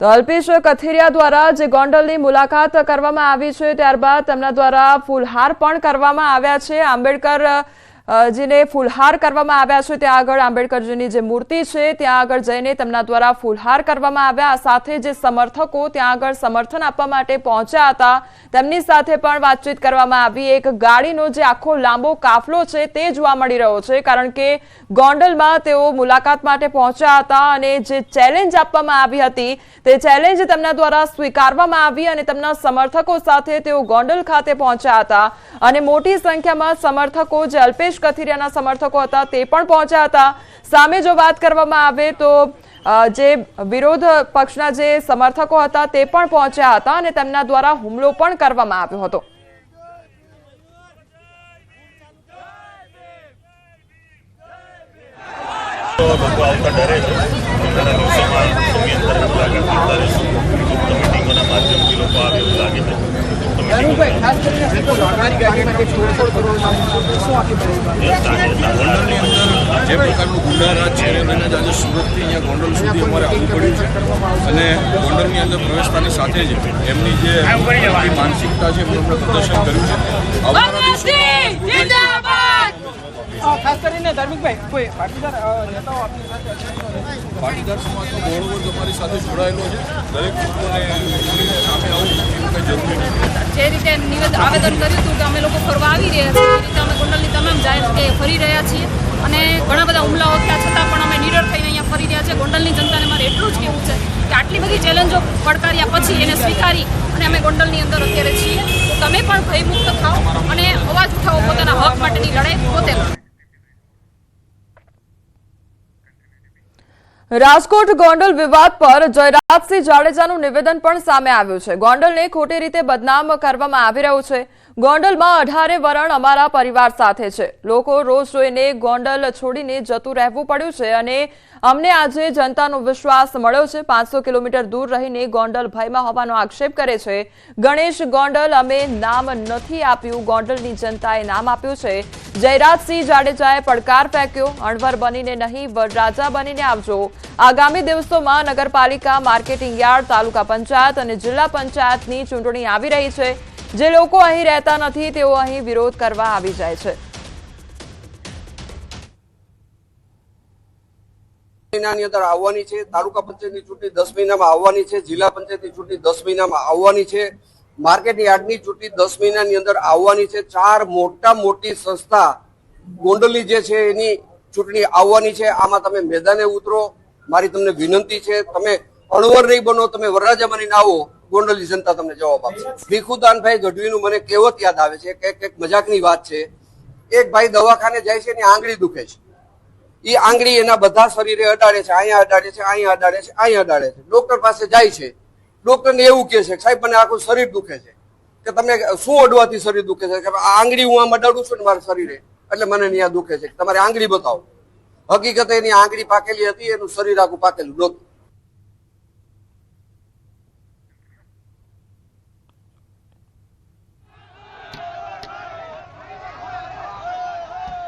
તો અલ્પેશ કથિરિયા દ્વારા જે ગોંડલની મુલાકાત કરવામાં આવી છે ત્યારબાદ તેમના દ્વારા ફૂલહાર પણ કરવામાં આવ્યા છે। આંબેડકર જીને ફૂલહાર કરવામાં આવ્યા છે। ત્યાં આગળ આંબેડકરજીની જે મૂર્તિ છે ત્યાં આગળ જઈને તેમના દ્વારા ફૂલહાર કરવામાં આવ્યા। આ સાથે જે સમર્થકો ત્યાં આગળ સમર્થન આપવા માટે પહોંચ્યા હતા તેમની સાથે પણ વાતચીત કરવામાં આવી। એક ગાડીનો જે આખો લાંબો કાફલો છે તે જોવા મળી રહ્યો છે, કારણ કે ગોંડલમાં તેઓ મુલાકાત માટે પહોંચ્યા હતા અને જે ચેલેન્જ આપવામાં આવી હતી તે ચેલેન્જ તેમના દ્વારા સ્વીકારવામાં આવી અને તેમના સમર્થકો સાથે તેઓ ગોંડલ ખાતે પહોંચ્યા હતા અને મોટી સંખ્યામાં સમર્થકો જે અલ્પેશ કથિરિયાના સમર્થકો હતા તે પણ પહોંચ્યા હતા। સામે જો વાત કરવામાં આવે તો જે વિરોધ પક્ષના જે સમર્થકો હતા તે પણ પહોંચ્યા હતા અને તેમના દ્વારા હુમલો પણ કરવામાં આવ્યો હતો। લોકો આવતા ડરે છે। આવનારા દિવસોમાં સમયાંતરે મુલાકાત લેતા રહીશું। મિટિંગોના માધ્યમથી લોકો આવે એવું લાગે છે। ગોંડલની અંદર જે પ્રકારનું ગુંડારાજ છે એને આજે સુરતથી અહીંયા ગોંડલ સુધી અમારે આવવું પડ્યું છે અને ગોંડલની અંદર પ્રવેશતાની સાથે જ એમની જે માનસિકતા છે એમનું પ્રદર્શન કર્યું છે। આવનારા દિવસોમાં ખાસ કરીને ધાર્મિકભાઈ કોઈ પાટીદાર નેતાઓ આપણી સાથે પાટીદાર સમાજનો બહોળો વર્ગ અમારી સાથે જોડાયેલો છે। દરેક લોકોને સામે આવવું એવું કંઈ જરૂરી નથી। જે રીતે આવેદન કર્યું હતું કે અમે લોકો ફરવા આવી રહ્યા છીએ એ રીતે અમે ગોંડલની તમામ જાહેર જગ્યાએ ફરી રહ્યા છીએ અને ઘણા બધા હુમલાઓ થયા છતાં પણ અમે નીડર થઈને અહીંયા ફરી રહ્યા છીએ। ગોંડલની જનતાને મારે એટલું જ કહેવું છે કે આટલી બધી ચેલેન્જો પડકાર્યા પછી એને સ્વીકારી અને અમે ગોંડલની અંદર અત્યારે છીએ। તમે પણ ભયમુક્ત થાઓ અને અવાજ ઉઠાવો, પોતાના હક માટેની લડાઈ પોતે લડો। રાજકોટ ગોંડલ વિવાદ પર જયરાજસિંહ જાડેજાનું નિવેદન પણ સામે આવ્યું છે। ગોંડલને ખોટી રીતે બદનામ કરવામાં આવી રહ્યું છે। ગોંડલમાં 18 વરણ અમારા પરિવાર સાથે છે। લોકો રોજ જોઈને ગોંડલ છોડીને જતું રહેવું પડ્યું છે અને અમને આજે જનતાનો વિશ્વાસ મળ્યો છે। 500 કિલોમીટર દૂર રહીને ગોંડલ ભયમાં હોવાનો આક્ષેપ કરે છે ગણેશ ગોંડલ। અમે નામ નથી આપ્યું, ગોંડલની જનતાએ નામ આપ્યું છે। જયરાજસિંહ જાડેજાએ પડકાર ફેંક્યો, અણવર બનીને નહીં વરરાજા બનીને આવજો। આગામી દિવસોમાં નગરપાલિકા, માર્કેટિંગ યાર્ડ, તાલુકા પંચાયત અને જિલ્લા પંચાયતની ચૂંટણી આવી રહી છે। જે લોકો અહીં રહેતા નથી તેઓ અહીં વિરોધ કરવા આવી જાય છે। મહિનાની અંદર આવવાની છે, તાલુકા પંચાયતની ચૂંટણી 10 મહિનામાં આવવાની છે, જિલ્લા પંચાયતની ચૂંટણી 10 મહિનામાં આવવાની છે, માર્કેટ યાર્ડની ચૂંટણી 10 મહિનાની અંદર આવવાની છે। 4 મોટી સંસ્થા ગોંડલની જે છે એની ચૂંટણી આવવાની છે। આમાં તમે મેદાને ઉતરો, મારી તમને વિનંતી છે, તમે અણવર નહીં બનો, તમે વરરાજા બનીને આવો, ગોંડલની જનતા તમને જવાબ આપશે। ભીખુદાનભાઈ ગઢવીનું મને કહેવત યાદ આવે છે કે એક મજાકની વાત છે। એક ભાઈ દવાખાને જાય છે એની આંગળી દુખે છે, એ આંગળી એના બધા શરીરે અડાડે છે, અહીંયા અડાડે છે, અહીંયા અડાડે છે, અહીંયા અડાડે છે। ડોક્ટર પાસે જાય છે, ડોક્ટરને એવું કહે છે સાહેબ મને આખું શરીર દુખે છે। કે તમને શું અડવાથી શરીર દુખે છે? કે આ આંગળી હું આમ અડાડું છું ને મારા શરીરે એટલે મને ત્યાં દુખે છે, તમારે આંગળી બતાવો। હકીકતે એની આંગળી પાકેલી હતી, એનું શરીર આખું પાકેલું નહોતું।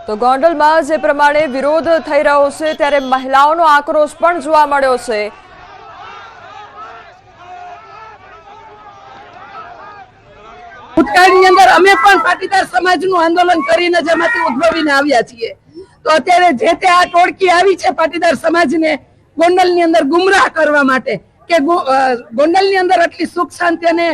તો ગોંડલમાં જે પ્રમાણે વિરોધ થઈ રહ્યો છે ત્યારે મહિલાઓનો આક્રોશ પણ જોવા મળ્યો છે। ભૂતકાળની અંદર અમે પણ પાટીદાર સમાજનું આંદોલન કરીને જેમાંથી ઉદ્ભવીને આવ્યા છીએ। તો અત્યારે જે તે આ ટોળકી આવી છે પાટીદાર સમાજને ગોંડલની અંદર ગુમરાહ કરવા માટે કે ગોંડલની અંદર આટલી સુખ શાંતિ અને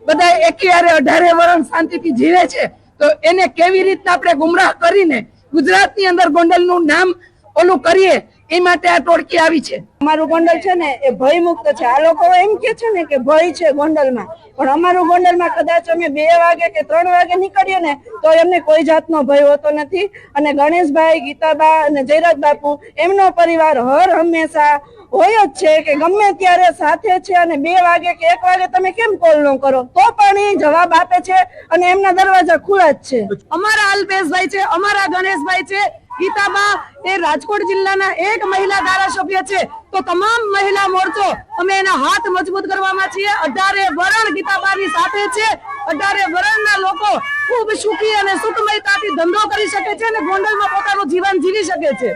બધા એકીયારે 18 વરણ શાંતિથી જીવે છે, તો એને કેવી રીતના આપણે ગુમરાહ કરીને ગુજરાતની અંદર ગોંડલનું નામ ઓલું કરીએ એ માટે આ ટોળકી આવી છે। અમારું ગોંડલ છે ને એ ભય મુક્ત છે। આ લોકો એમ કે છે ને કે ભય છે ગોંડલમાં, પણ અમારું ગોંડલમાં કદાચ અમે 2 વાગે કે 3 વાગે નીકળીએ ને તો એમને કોઈ જાતનો ભય હોતો નથી। અને ગણેશભાઈ, ગીતાબા અને જયરાજ બાપુ એમનો પરિવાર હર હંમેશા હોય જ છે કે ગમે ત્યારે સાથે છે અને 2 વાગે કે 1 વાગે તમે કેમ કોલ ન કરો તો પણ એ જવાબ આપે છે અને એમના દરવાજા ખુલ્લા જ છે। અમારા અલ્પેશભાઈ છે, અમારા ગણેશભાઈ છે, ગીતાબા એ રાજકોટ જિલ્લાના એક મહિલા ધારાસભ્ય છે, તો તમામ મહિલા મોરચો અમે એના હાથ મજબૂત કરવામાં છીએ। 18 વરણ ગીતાબાની સાથે છે। 18 વરણના લોકો ખૂબ સુખી અને સુખમયતાથી ધંધો કરી શકે છે અને ગોંડલમાં પોતાનું જીવન જીવી શકે છે।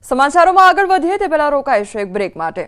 સમાચારોમાં આગળ વધીએ તે પહેલા રોકાઈશું એક બ્રેક માટે।